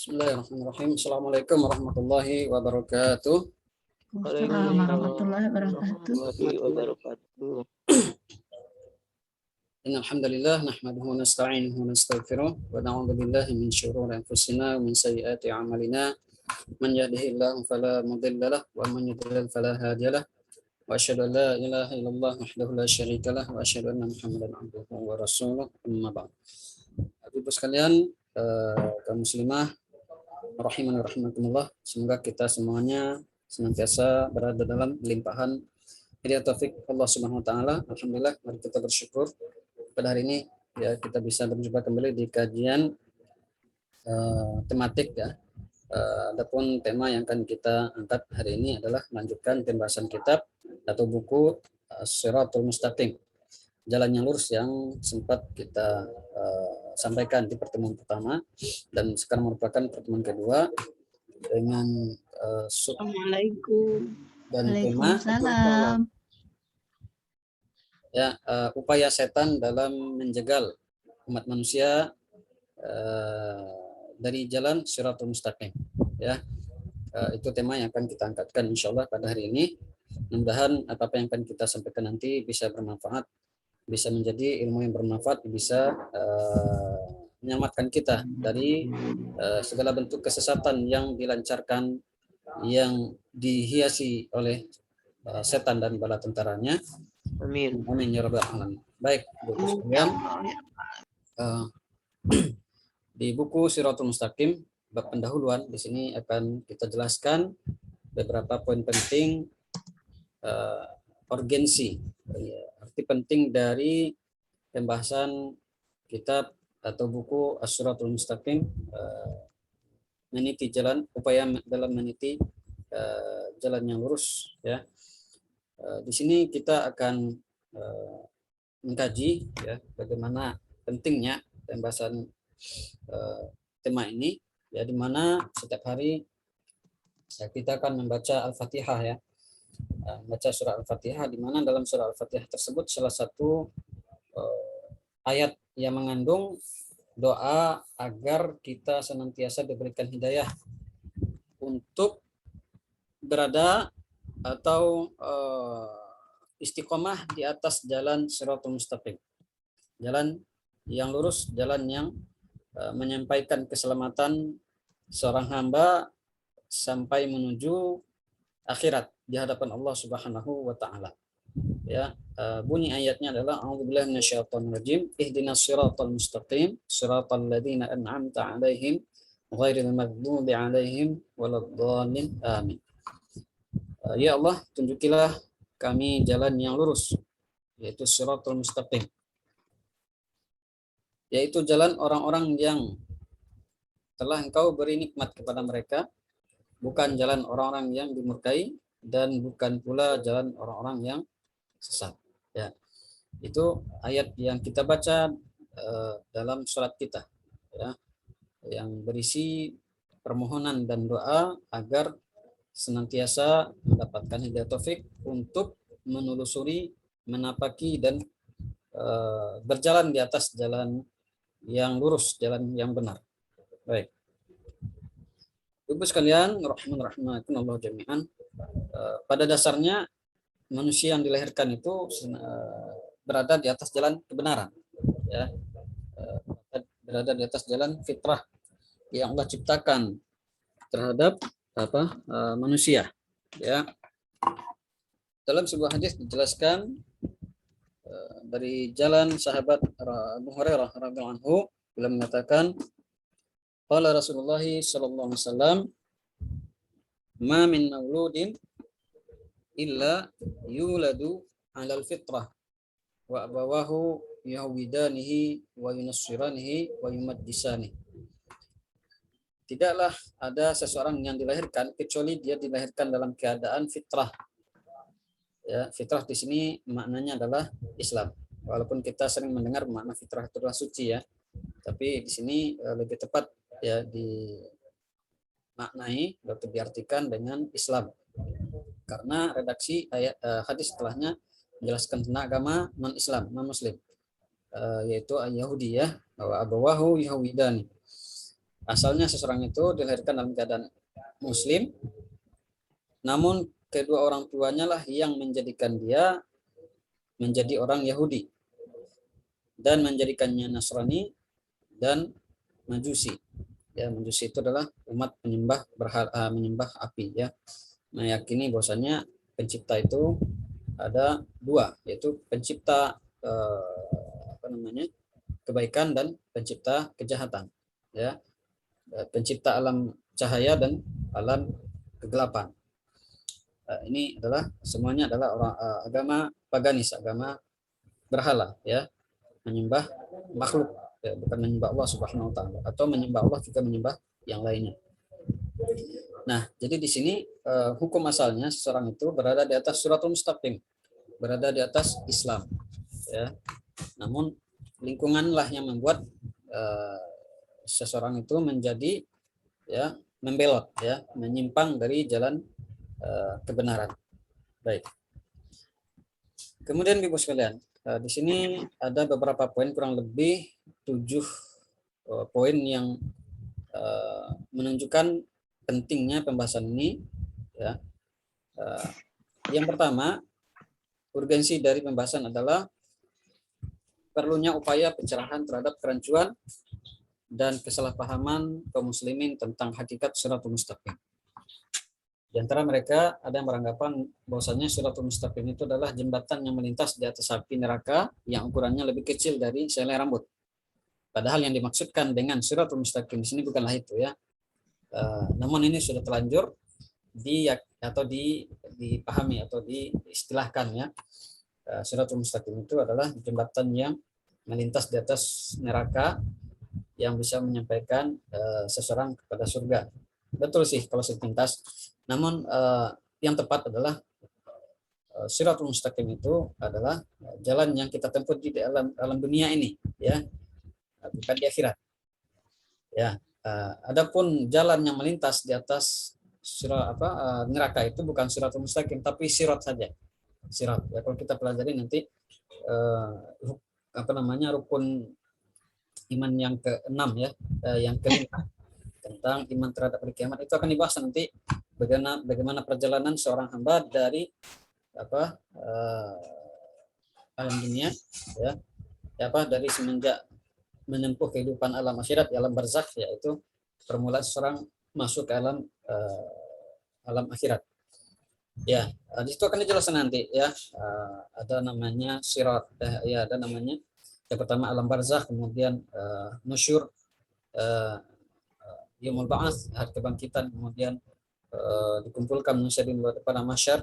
Bismillahirrahmanirrahim. Assalamualaikum warahmatullahi wabarakatuh. Waalaikumsalam warahmatullahi wabarakatuh. Innal hamdalillah nahmaduhu wa nasta'inuhu wa nastaghfiruh wa na'udzu billahi min shururi anfusina wa min sayyiati a'malina. Man yahdihillahu fala mudilla lahu wa man yudlil fala hadiya lahu. Wa asyhadu an la ilaha illallah wahdahu la syarika lahu wa asyhadu anna Muhammadan abduhu wa rasuluh. Amma ba'd. Ibu sekalian, kaum muslimah rahimani rahimakumullah, semoga kita semuanya senantiasa berada dalam limpahan hidayah taufik Allah Subhanahu wa taala. Alhamdulillah, mari kita bersyukur pada hari ini ya kita bisa berjumpa kembali di kajian tematik ya. Adapun tema yang akan kita angkat hari ini adalah melanjutkan pembahasan kitab atau buku Shirathul Mustaqim, jalan yang lurus, yang sempat kita sampaikan di pertemuan pertama dan sekarang merupakan pertemuan kedua dengan Assalamualaikum. dan tema ya upaya setan dalam menjegal umat manusia dari jalan Shirathul Mustaqim ya. Itu tema yang akan kita angkatkan insyaallah pada hari ini. Mudah-mudahan apa yang akan kita sampaikan nanti bisa bermanfaat, bisa menjadi ilmu yang bermanfaat, bisa menyelamatkan kita dari segala bentuk kesesatan yang dilancarkan, yang dihiasi oleh setan dan bala tentaranya. Amin. Amin ya rabbal alamin. Baik, Bapak sekalian, di buku Shirathul Mustaqim bab pendahuluan di sini akan kita jelaskan beberapa poin penting urgensi, arti penting dari pembahasan kitab atau buku Shirathul Mustaqim, meniti jalan, upaya dalam meniti jalan yang lurus ya. Di sini kita akan mengkaji ya bagaimana pentingnya pembahasan tema ini ya, di mana setiap hari ya, kita akan membaca Al-Fatihah ya. Baca surah Al-Fatihah, di mana dalam surah Al-Fatihah tersebut salah satu ayat yang mengandung doa agar kita senantiasa diberikan hidayah untuk berada atau istiqomah di atas jalan Shirathul Mustaqim, jalan yang lurus, jalan yang menyampaikan keselamatan seorang hamba sampai menuju akhirat di hadapan Allah Subhanahu wa taala. Ya, bunyi ayatnya adalah a'udzubillahi minasyaitonir rajim, ihdinas shiratal mustaqim, shiratal ladzina an'amta 'alaihim ghairil maghdubi 'alaihim waladdallin. Amin. Ya Allah, tunjukilah kami jalan yang lurus, yaitu shiratal mustaqim, yaitu jalan orang-orang yang telah Engkau beri nikmat kepada mereka, bukan jalan orang-orang yang dimurkai dan bukan pula jalan orang-orang yang sesat. Ya, itu ayat yang kita baca dalam surat kita, ya, yang berisi permohonan dan doa agar senantiasa mendapatkan hidayah taufik untuk menelusuri, menapaki dan berjalan di atas jalan yang lurus, jalan yang benar. Baik. Ibu sekalian, rahimakumullah jami'an, pada dasarnya manusia yang dilahirkan itu berada di atas jalan kebenaran, ya, berada di atas jalan fitrah yang Allah ciptakan terhadap manusia. Ya, dalam sebuah hadis dijelaskan dari jalan sahabat Abu Hurairah radhiyallahu anhu, beliau mengatakan, qala Rasulullah sallallahu alaihi wasallam, ma min mauludin illa yuladu 'alal fitrah wa abawahu yahwidanihi wa yunassiranihi wa yumaddisanihi. Tidaklah ada seseorang yang dilahirkan kecuali dia dilahirkan dalam keadaan fitrah. Ya, fitrah di sini maknanya adalah Islam. Walaupun kita sering mendengar makna fitrah itu adalah suci ya, tapi di sini lebih tepat ya dimaknai atau diartikan dengan Islam. Karena redaksi ayat hadis setelahnya menjelaskan tentang agama non-Islam, non-Muslim, yaitu Yahudi ya, bahwa abawahu Yahwidani. Asalnya seseorang itu dilahirkan dalam keadaan Muslim, namun kedua orang tuanya lah yang menjadikan dia menjadi orang Yahudi dan menjadikannya Nasrani dan Majusi. Ya, Majusi itu adalah umat menyembah api, ya. Meyakini bahwasanya pencipta itu ada dua, yaitu pencipta kebaikan dan pencipta kejahatan, ya. Pencipta alam cahaya dan alam kegelapan. Ini adalah semuanya adalah orang agama paganis, agama berhala, ya, menyembah makhluk, ya, bukan menyembah Allah Subhanahu wa taala, atau menyembah Allah juga menyembah yang lainnya. Nah, jadi di sini hukum asalnya seseorang itu berada di atas suratul mustaqim, berada di atas Islam, ya. Namun lingkunganlah yang membuat seseorang itu menjadi, ya, membelot, ya, menyimpang dari jalan kebenaran. Baik. Kemudian Ibu sekalian, di sini ada beberapa poin, kurang lebih 7 poin yang menunjukkan pentingnya pembahasan ini, ya. Yang pertama, urgensi dari pembahasan adalah perlunya upaya pencerahan terhadap kerancuan dan kesalahpahaman kaum muslimin tentang hakikat Shiratul Mustaqim. Di antara mereka ada yang beranggapan bahwasanya Shiratul Mustaqim itu adalah jembatan yang melintas di atas api neraka yang ukurannya lebih kecil dari selai rambut. Padahal yang dimaksudkan dengan Shiratul Mustaqim di sini bukanlah itu, ya. Namun ini sudah terlanjur dipahami atau diistilahkan, ya. Shiratul Mustaqim itu adalah jembatan yang melintas di atas neraka yang bisa menyampaikan seseorang kepada surga. Betul sih kalau sepintas. Namun yang tepat adalah Shiratul Mustaqim itu adalah jalan yang kita tempuh di alam dunia ini, ya, bukan di akhirat. Ya, adapun jalan yang melintas di atas neraka itu bukan Shiratul Mustaqim, tapi sirat saja. Sirat. Ya, kalau kita pelajari nanti rukun iman yang ke-6, ya, yang kelima tentang iman terhadap hari kiamat, itu akan dibahas nanti bagaimana perjalanan seorang hamba dari alam dunia, ya, dari semenjak menempuh kehidupan alam akhirat, alam barzakh, yaitu permulaan seorang masuk ke alam akhirat. Ya, di situ akan dijelaskan nanti, ya. Ada namanya sirat, ya, ada namanya yang pertama alam barzakh, kemudian nusyur, yaumul ba'ats, hari kebangkitan, kemudian dikumpulkan manusia di pada mahsyar,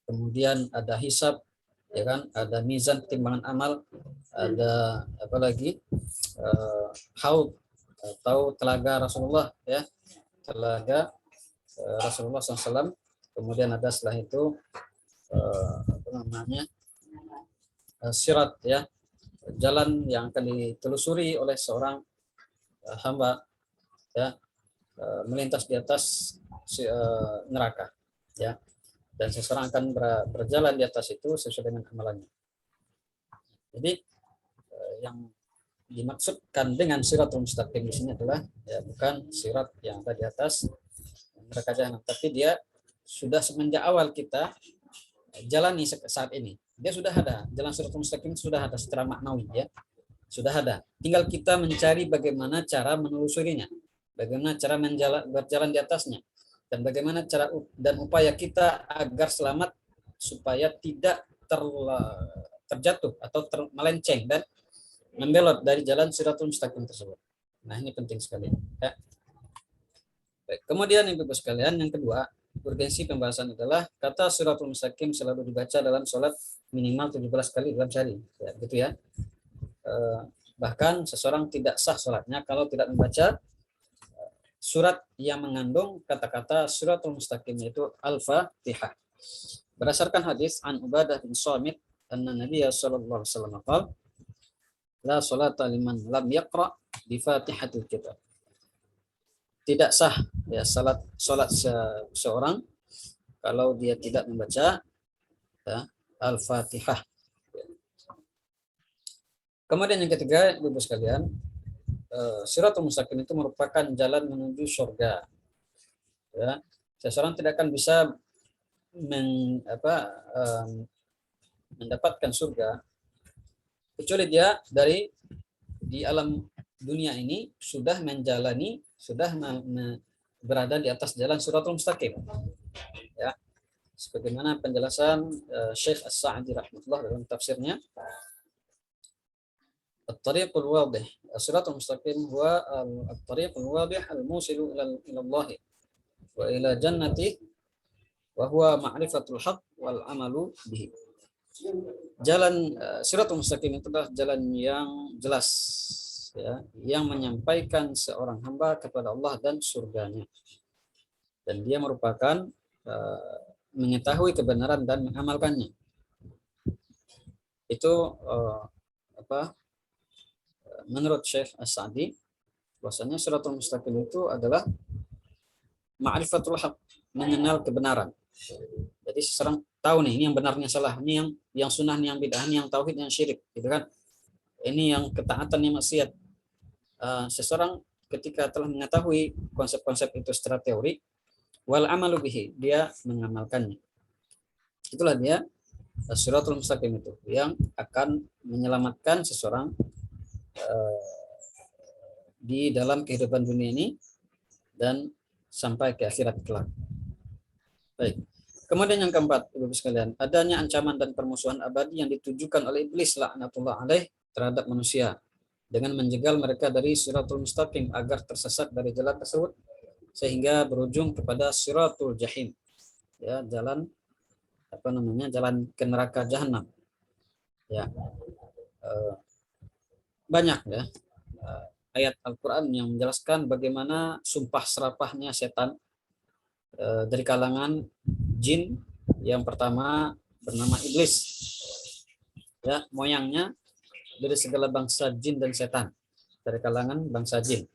kemudian ada hisab, ya kan, ada mizan timbangan amal, ada apa lagi, haud atau telaga Rasulullah, ya, telaga Rasulullah SAW. Kemudian ada setelah itu sirat, ya, jalan yang akan ditelusuri oleh seorang hamba, ya, melintas di atas neraka, ya, dan seseorang akan berjalan di atas itu sesuai dengan amalannya. Jadi yang dimaksudkan dengan Shiratul Mustaqim di sini adalah, ya, bukan sirat yang ada di atas neraka jahanam, tapi dia sudah semenjak awal kita jalani saat ini, dia sudah ada jalan Shiratul Mustaqim, sudah ada secara maknawi, ya, sudah ada. Tinggal kita mencari bagaimana cara menelusurinya, bagaimana cara berjalan di atasnya, dan bagaimana cara dan upaya kita agar selamat supaya tidak terjatuh atau melenceng dan membelot dari jalan Shiratul Mustaqim tersebut. Nah, ini penting sekali, ya. Baik. Kemudian Ibu sekalian, yang kedua, urgensi pembahasan adalah kata Shiratul Mustaqim selalu dibaca dalam sholat minimal 17 kali dalam sehari, ya, gitu, ya. Bahkan seseorang tidak sah sholatnya kalau tidak membaca surat yang mengandung kata-kata Shiratul Mustaqim, yaitu Al-Fatihah. Berdasarkan hadis an Ubadah bin Samit anna Nabiya sallallahu alaihi wasallam qala la sholata liman lam yaqra bi Fatihatil Kitab. Tidak sah, ya, salat seorang kalau dia tidak membaca, ya, Al-Fatihah. Kemudian yang ketiga, Ibu sekalian, Siratul Mustaqim itu merupakan jalan menuju surga. Ya, seseorang tidak akan bisa mendapatkan surga kecuali dia di alam dunia ini sudah menjalani, sudah berada di atas jalan Siratul Mustaqim. Ya, sebagaimana penjelasan Syekh As-Sa'di rahmatullah dalam tafsirnya, At-tariqul wadih, As-siratul mustaqim huwa at-tariqul wadih al-musilu ila Allah wa ila jannati wa huwa ma'rifatul haqq wal amalu bihi. Jalan siratul mustaqim itu adalah jalan yang jelas, ya, yang menyampaikan seorang hamba kepada Allah dan surganya. Dan dia merupakan mengetahui kebenaran dan mengamalkannya. Itu menurut Syekh As-Sa'di, bahwasanya siratul mustaqim itu adalah ma'rifatul haq, mengenal kebenaran. Jadi seseorang tahu nih, ini yang benarnya salah, ini yang sunnah, ini yang bid'ah, ini yang tauhid, yang syirik, gitu kan. Ini yang ketaatan, yang maksiat. Seseorang ketika telah mengetahui konsep-konsep itu secara teori, wal amalu bihi, dia mengamalkannya. Itulah dia siratul mustaqim itu, yang akan menyelamatkan seseorang di dalam kehidupan dunia ini dan sampai ke akhirat kelak. Baik. Kemudian yang keempat, Ibu sekalian, adanya ancaman dan permusuhan abadi yang ditujukan oleh iblis laknatullah alaih terhadap manusia dengan menjegal mereka dari siratul mustaqim agar tersesat dari jalan tersebut sehingga berujung kepada siratul jahim. Ya, jalan jalan ke neraka jahanam. Ya. Banyak ya ayat Al-Quran yang menjelaskan bagaimana sumpah serapahnya setan dari kalangan jin. Yang pertama bernama iblis, ya, moyangnya dari segala bangsa jin dan setan, dari kalangan bangsa jin.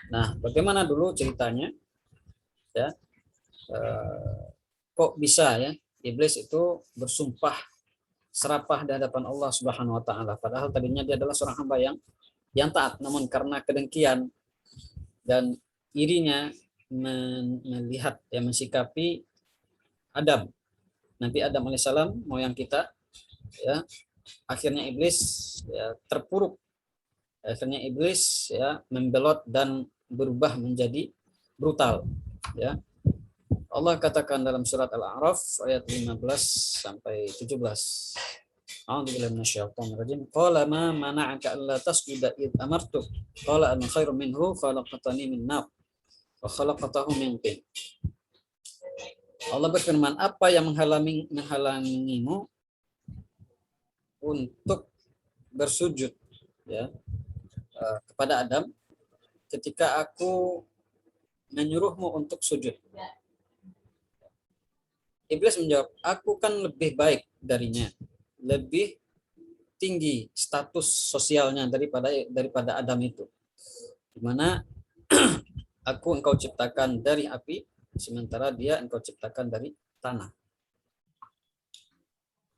Nah, bagaimana dulu ceritanya, ya, kok bisa ya iblis itu bersumpah serapah di hadapan Allah Subhanahu wa taala, padahal tadinya dia adalah seorang hamba yang taat, namun karena kedengkian dan irinya melihat, ya, mensikapi Adam, Nabi Adam alaihissalam, moyang kita, ya, akhirnya iblis, ya, terpuruk. Akhirnya iblis, ya, membelot dan berubah menjadi brutal, ya. Allah katakan dalam surat Al-A'raf ayat 15 sampai 17. A'udzubillahi minasyaitonir rajim. Qala ma mana'aka alla tasjuda id amartuk? Qala ana khairum minhu khalaqtani min nar wa khalaqtahu min tin. Allah berfirman, apa yang menghalangimu untuk bersujud, ya, kepada Adam ketika aku menyuruhmu untuk sujud? Iblis menjawab, aku kan lebih baik darinya, lebih tinggi status sosialnya daripada Adam itu, dimana aku engkau ciptakan dari api, sementara dia engkau ciptakan dari tanah.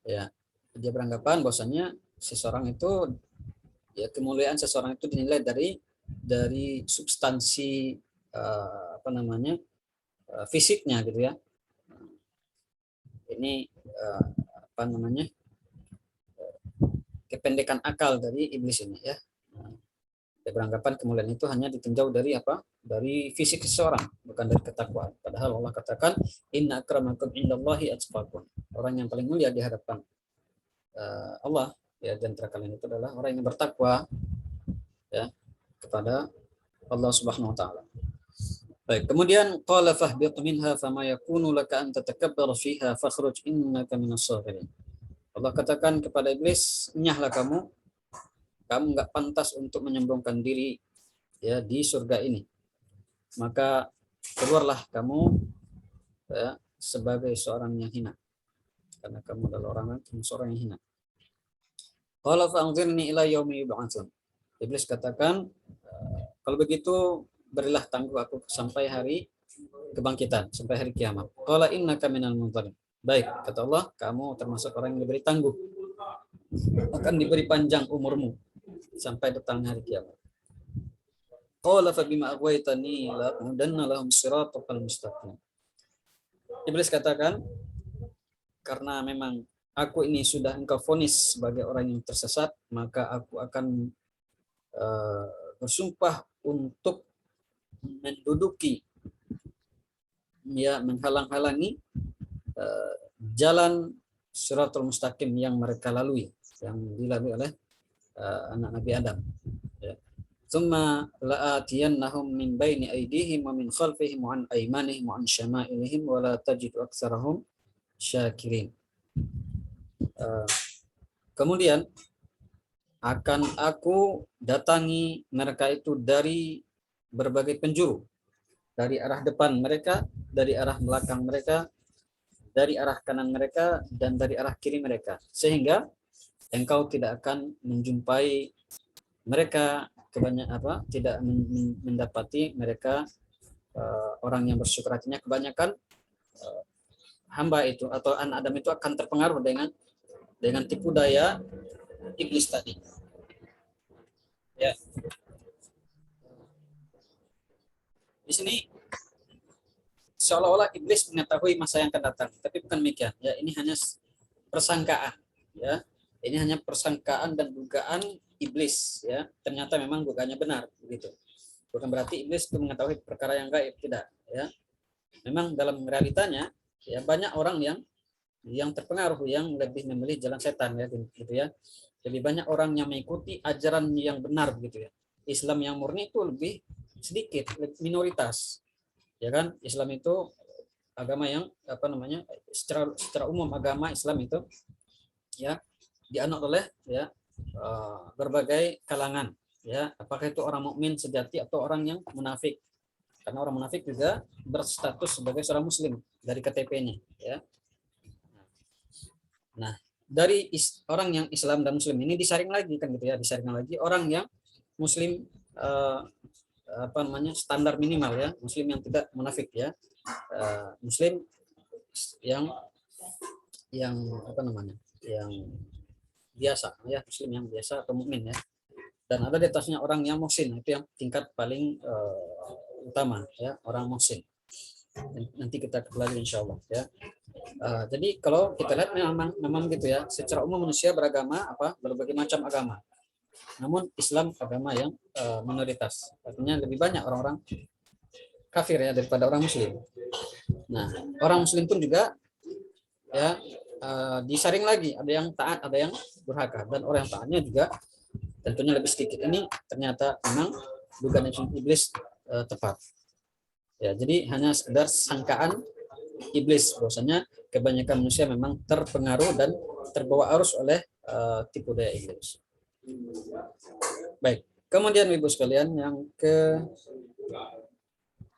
Ya, dia beranggapan bahwasanya seseorang itu, ya, kemuliaan seseorang itu dinilai dari substansi fisiknya, gitu ya. Ini kependekan akal dari iblis ini, ya. Dia beranggapan kemuliaan itu hanya ditinjau dari dari fisik seseorang, bukan dari ketakwaan. Padahal Allah katakan, inna akramakum indallahi atqakum. Orang yang paling mulia di hadapan Allah, ya, di antara kalian itu adalah orang yang bertakwa, ya, kepada Allah Subhanahu wa taala. Baik, kemudian qala fahbit minha fama yakunu laka an tatakabbar fiha fakhruj innaka minas sagirin. Allah katakan kepada iblis, nyahlah kamu enggak pantas untuk menyombongkan diri, ya, di surga ini. Maka keluarlah kamu, ya, sebagai seorang yang hina, karena kamu adalah seorang yang hina. Qala fa'anzirni ila yaumi yub'atsun. Iblis katakan, kalau begitu berilah tangguh aku sampai hari kebangkitan, sampai hari kiamat. Qala innaka minal munzirin. Baik, kata Allah, kamu termasuk orang yang diberi tangguh, akan diberi panjang umurmu sampai datang hari kiamat. Qala fa bima aghwaytani la aqudanna lahum siratal mustaqim. Iblis katakan, karena memang aku ini sudah engkau vonis sebagai orang yang tersesat, maka aku akan bersumpah untuk menduduki, ya, menghalang-halangi jalan siratal mustaqim yang mereka lalui, yang dilalui oleh anak Nabi Adam. Ya. Tsumma la'atiyannahum min baini aydihim wa min khalfihim wa an aymanihim wa an syama'ilihim wa la tajidu aktsarahum syakirin. Kemudian akan aku datangi mereka itu dari berbagai penjuru, dari arah depan mereka, dari arah belakang mereka, dari arah kanan mereka, dan dari arah kiri mereka, sehingga engkau tidak akan menjumpai mereka tidak mendapati mereka orang yang bersyukur hatinya. Kebanyakan hamba itu atau anak Adam itu akan terpengaruh dengan tipu daya iblis tadi. Ya. Di sini seolah-olah iblis mengetahui masa yang akan datang, tapi bukan demikian. Ya, ini hanya persangkaan. Ya, ini hanya persangkaan dan dugaan iblis. Ya, ternyata memang dugaannya benar, begitu. Bukan berarti iblis itu mengetahui perkara yang gaib, tidak. Ya, memang dalam realitanya, ya, banyak orang yang terpengaruh, yang lebih memilih jalan setan, ya, gitu ya. Lebih banyak orang yang mengikuti ajaran yang benar, begitu ya. Islam yang murni itu lebih sedikit, minoritas. Ya kan, Islam itu agama yang secara umum agama Islam itu, ya, dianut oleh, ya, berbagai kalangan, ya, apakah itu orang mukmin sejati atau orang yang munafik. Karena orang munafik juga berstatus sebagai seorang muslim dari KTP-nya, ya. Nah, dari orang yang Islam dan Muslim ini disaring lagi, kan gitu ya, disaring lagi orang yang Muslim standar minimal, ya, Muslim yang tidak munafik, ya, Muslim yang yang biasa, ya, Muslim yang biasa atau mukmin, ya. Dan ada di atasnya orang yang muhsin, itu yang tingkat paling utama, ya, orang muhsin. Nanti kita pelajari insya Allah, ya. Jadi kalau kita lihat memang gitu ya, secara umum manusia beragama berbagai macam agama, namun Islam agama yang minoritas, artinya lebih banyak orang-orang kafir, ya, daripada orang Muslim. Nah, orang Muslim pun juga, ya, disaring lagi, ada yang taat, ada yang durhaka, dan orang yang taatnya juga tentunya lebih sedikit. Ini ternyata memang dugaan iblis tepat. Ya, jadi hanya sekedar sangkaan iblis bahwasanya kebanyakan manusia memang terpengaruh dan terbawa arus oleh tipu daya iblis. Baik, kemudian Ibu sekalian, yang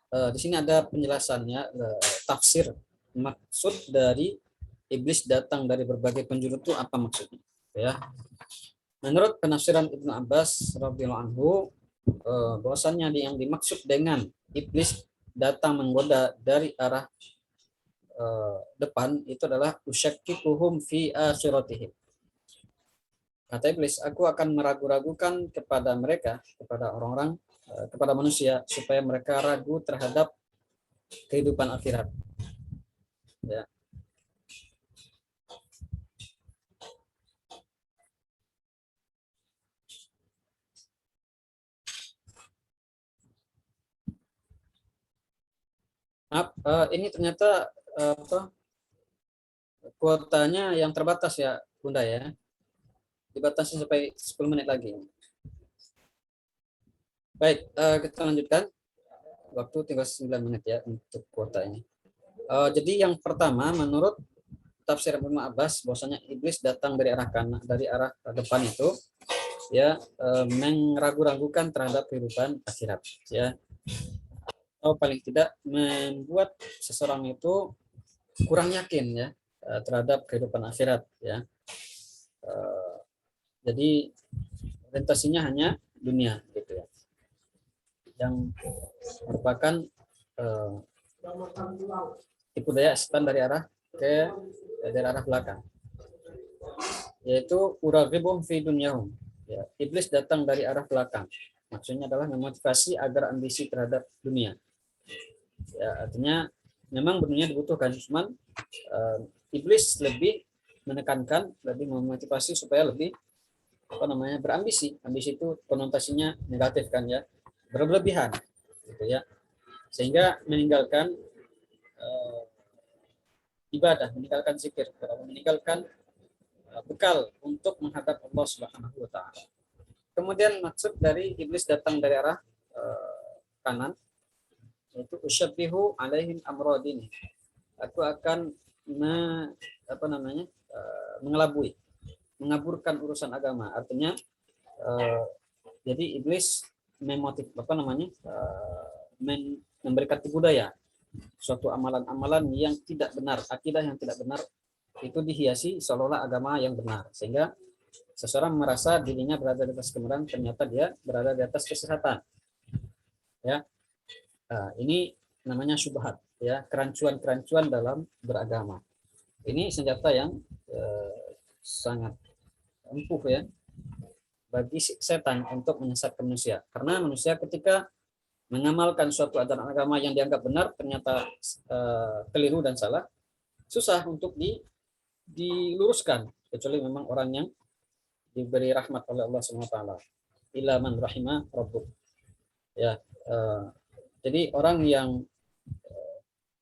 di sini ada penjelasannya, tafsir maksud dari iblis datang dari berbagai penjuru itu apa maksudnya, ya. Menurut penafsiran Ibnu Abbas radhiyallahu anhu, bahwasannya yang dimaksud dengan iblis datang menggoda dari arah depan itu adalah usyakkikuhum fi akhiratihim. Kata iblis, aku akan meragu-ragukan kepada mereka, kepada orang-orang, kepada manusia, supaya mereka ragu terhadap kehidupan akhirat. Ya. Ini ternyata kuotanya yang terbatas, ya Bunda, ya. Dibatasi sampai 10 menit lagi. Baik, kita lanjutkan. Waktu tinggal 9 menit, ya, untuk kuota ini. Jadi yang pertama, menurut tafsir Ibnu Abbas, bahwasanya iblis datang dari arah kanan, dari arah depan itu, ya, meragu-ragukan terhadap kehidupan akhirat, ya, atau paling tidak membuat seseorang itu kurang yakin, ya, terhadap kehidupan akhirat, ya. Jadi orientasinya hanya dunia, gitu ya, yang merupakan tipu daya setan dari arah belakang, yaitu uraghibum fi dunyahum, ya, iblis datang dari arah belakang, Maksudnya adalah memotivasi agar ambisi terhadap dunia. Ya, artinya memang dunia dibutuhkan, cuman iblis lebih menekankan, lebih memotivasi supaya lebih berambisi. Ambisi itu konotasinya negatif kan ya, berlebihan gitu ya, sehingga meninggalkan ibadah, meninggalkan zikir, meninggalkan bekal untuk menghadap Allah Subhanahu wa taala. Kemudian maksud dari iblis datang dari arah kanan, yaitu usyabbihu alaihim amradin. Aku akan mengelabui, mengaburkan urusan agama. Artinya jadi iblis memberikan tipu daya suatu amalan-amalan yang tidak benar, akidah yang tidak benar itu dihiasi seolah-olah agama yang benar, sehingga seseorang merasa dirinya berada di atas kebenaran, ternyata dia berada di atas kesesatan. Ya, ini namanya syubhat, ya, kerancuan-kerancuan dalam beragama. Ini senjata yang sangat ampuh ya bagi setan untuk menyesatkan manusia, karena manusia ketika mengamalkan suatu ajaran agama yang dianggap benar ternyata keliru dan salah, susah untuk diluruskan, kecuali memang orang yang diberi rahmat oleh Allah SWT. Illa man rahimah rabbuk. Ya, jadi orang yang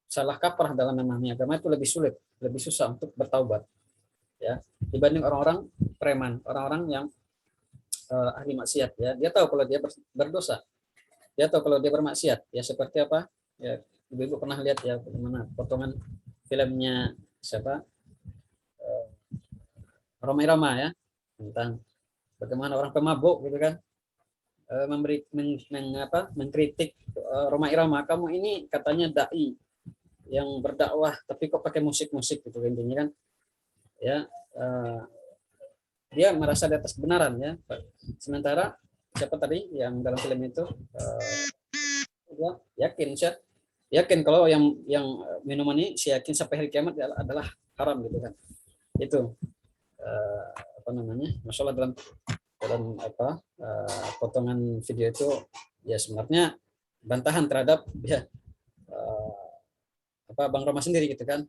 salah kaprah dalam memahami agama itu lebih sulit, lebih susah untuk bertaubat, ya, dibanding orang-orang preman, orang-orang yang ahli maksiat. Ya, dia tahu kalau dia berdosa, dia tahu kalau dia bermaksiat. Ya, seperti apa? Ya, ibu pernah lihat ya bagaimana potongan filmnya siapa? Rhoma Irama ya, tentang bagaimana orang pemabuk gitu kan, mengkritik Rhoma Irama, kamu ini katanya dai yang berdakwah tapi kok pakai musik-musik gitu intinya kan ya. Dia merasa di atas kebenaran ya, sementara siapa tadi yang dalam film itu yakin kalau yang minuman ini saya yakin sampai hari kiamat adalah haram gitu kan. Itu masalah dalam potongan video itu ya sebenarnya bantahan terhadap ya Bang Roma sendiri gitu kan.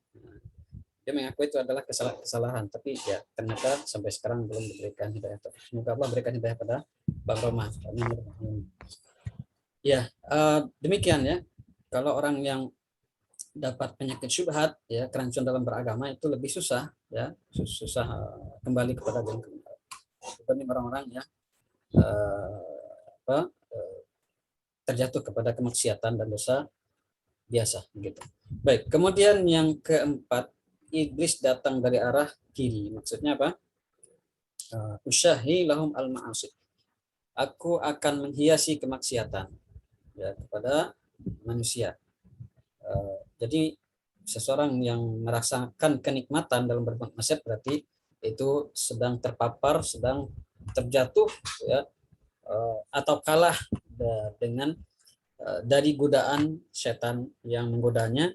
Dia mengaku itu adalah kesalahan, tapi ya ternyata sampai sekarang belum diberikan hidayah. Semoga Allah berikan hidayah pada Bang Roma. Ya, demikian ya. Kalau orang yang dapat penyakit syubhat, ya, kerancuan dalam beragama, itu lebih susah ya, susah kembali kepada agama dibanding orang-orang yang terjatuh kepada kemaksiatan dan dosa biasa gitu. Baik, kemudian yang keempat, iblis datang dari arah kiri. Maksudnya apa? Usyahi lahum al-ma'asi. Aku akan menghiasi kemaksiatan ya kepada manusia. Jadi seseorang yang merasakan kenikmatan dalam berbuat maksiat berarti itu sedang terpapar, sedang terjatuh ya, atau kalah dengan dari godaan setan yang menggodanya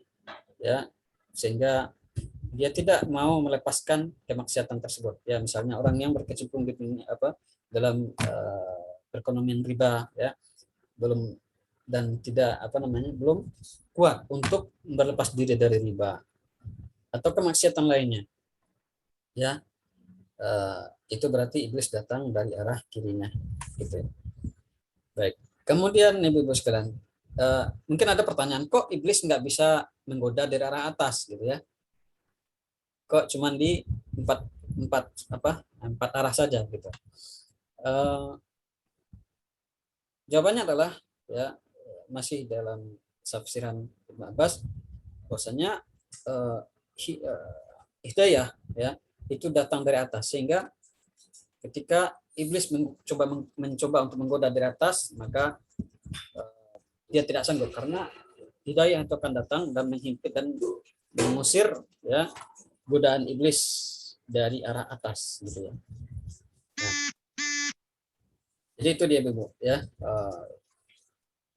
ya, sehingga dia tidak mau melepaskan kemaksiatan tersebut. Ya, misalnya orang yang berkecimpung di dalam perekonomian riba ya, belum kuat untuk berlepas diri dari riba atau kemaksiatan lainnya. Ya. Itu berarti iblis datang dari arah kirinya gitu. Baik. Kemudian Ibu sekalian, mungkin ada pertanyaan, kok iblis nggak bisa menggoda dari arah atas gitu ya? Kok cuman di empat arah saja gitu? Jawabannya adalah ya masih dalam tafsiran Ibnu Abbas, bahwasanya hidayah ya itu datang dari atas, sehingga ketika iblis mencoba untuk menggoda dari atas, maka dia tidak sanggup, karena hidayah itu akan datang dan menghimpit dan mengusir ya godaan iblis dari arah atas gitu ya. Nah, jadi itu dia Ibu ya,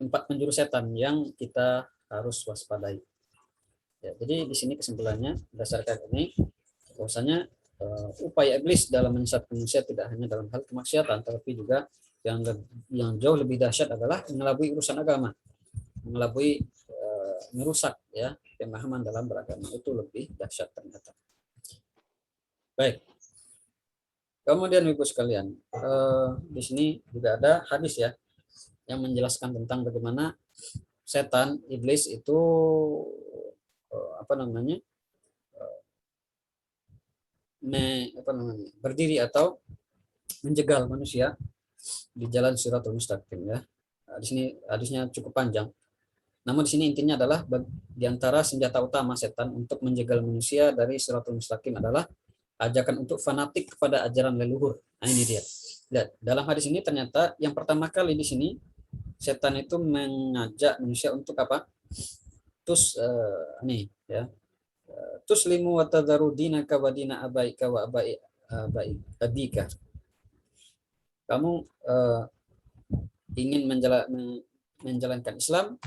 4 penjuru setan yang kita harus waspadai. Ya, jadi di sini kesimpulannya berdasarkan ini, bahwasanya upaya iblis dalam menyesatkan manusia tidak hanya dalam hal kemaksiatan, tapi juga yang jauh lebih dahsyat adalah mengelabui urusan agama, mengelabui merusak ya pemahaman dalam beragama, itu lebih dahsyat ternyata. Baik. Kemudian Ibu sekalian, di sini juga ada hadis ya yang menjelaskan tentang bagaimana setan, iblis itu berdiri atau menjegal manusia di jalan Shirathul Mustaqim ya. Di sini hadisnya cukup panjang. Namun di sini intinya adalah di antara senjata utama setan untuk menjegal manusia dari Shirathul Mustaqim adalah ajakan untuk fanatik kepada ajaran leluhur. Nah, ini dia. Lihat, dalam hadis ini ternyata yang pertama kali di sini setan itu mengajak manusia untuk apa? Nih ya. Tuslimu wa tadharu dinaka wa dina abaika wa abai abika. Kamu ingin menjalankan Islam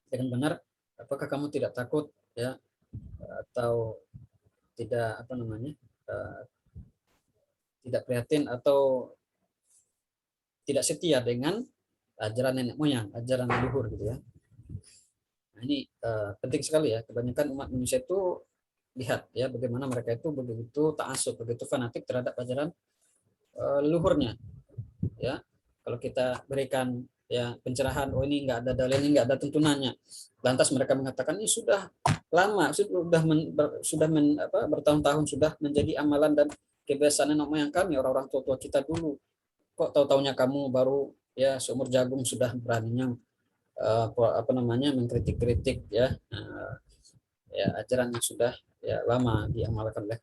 dengan benar, apakah kamu tidak takut ya atau tidak tidak prihatin atau tidak setia dengan ajaran nenek moyang, ajaran leluhur gitu ya. Nah, ini penting sekali ya. Kebanyakan umat manusia itu lihat ya bagaimana mereka itu begitu ta'assub, begitu fanatik terhadap ajaran leluhurnya. Ya, kalau kita berikan ya pencerahan, oh ini nggak ada dalilnya, nggak ada tuntunannya, lantas mereka mengatakan ini sudah lama, bertahun-tahun sudah menjadi amalan dan kebiasaan nenek moyang kami, orang-orang tua kita dulu. Kok tahu-taunya kamu baru ya seumur jagung sudah beraninya mengkritik-kritik ya ajaran yang sudah ya lama diamalkan oleh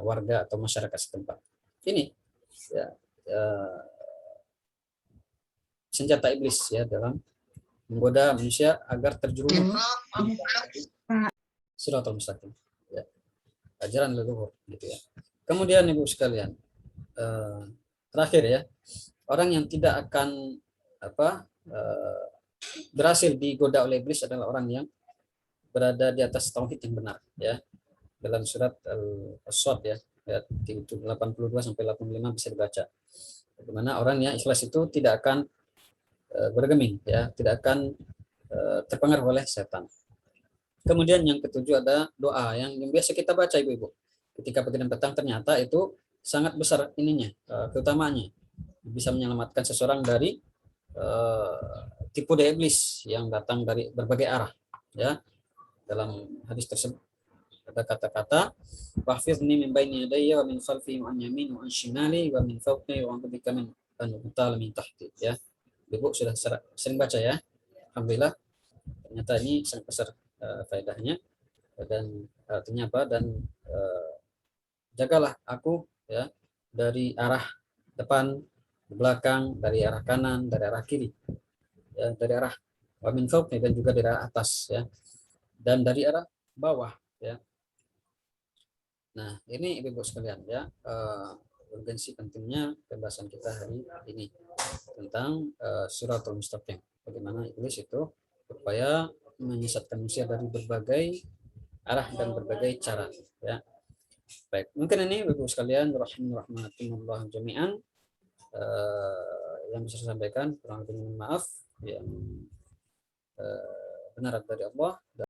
warga atau masyarakat setempat. Ini ya senjata iblis ya dalam menggoda manusia agar terjerumus Shirathul Mustaqim ya, ajaran leluhur gitu ya. Kemudian Ibu sekalian, terakhir ya, orang yang tidak akan berhasil digoda oleh iblis adalah orang yang berada di atas tauhid yang benar ya. Dalam surat As-Sadd ya, ayat 82 sampai 85 bisa dibaca. Bagaimana orang yang ikhlas itu tidak akan bergeming ya, tidak akan terpengaruh oleh setan. Kemudian yang ketujuh ada doa yang biasa kita baca Ibu-ibu. Ketika pagi dan petang ternyata itu sangat besar ininya, keutamaannya. Bisa menyelamatkan seseorang dari tipu daya iblis yang datang dari berbagai arah ya. Dalam hadis tersebut ada kata-kata wahfizni min baini yadayya wa min khalfi wa an yamin wa an shimali wa min fawqi wa an bika min an utal min tahti ya. Ibu sudah sering baca ya. Alhamdulillah ternyata ini sangat besar faedahnya dan artinya apa, dan jagalah aku ya dari arah depan, belakang, dari arah kanan, dari arah kiri ya, dari arah wa min fawqi dan juga dari arah atas ya, dan dari arah bawah ya. Nah, ini Ibu sekalian ya, urgensi pentingnya pembahasan kita hari ini tentang Shirathul Mustaqim. Bagaimana iblis itu berupaya menyesatkan manusia dari berbagai arah dan berbagai cara ya. Baik, mungkin ini Ibu sekalian rahimahumullah jami'an yang bisa saya sampaikan, kurang lebih maaf yang benar dari Allah.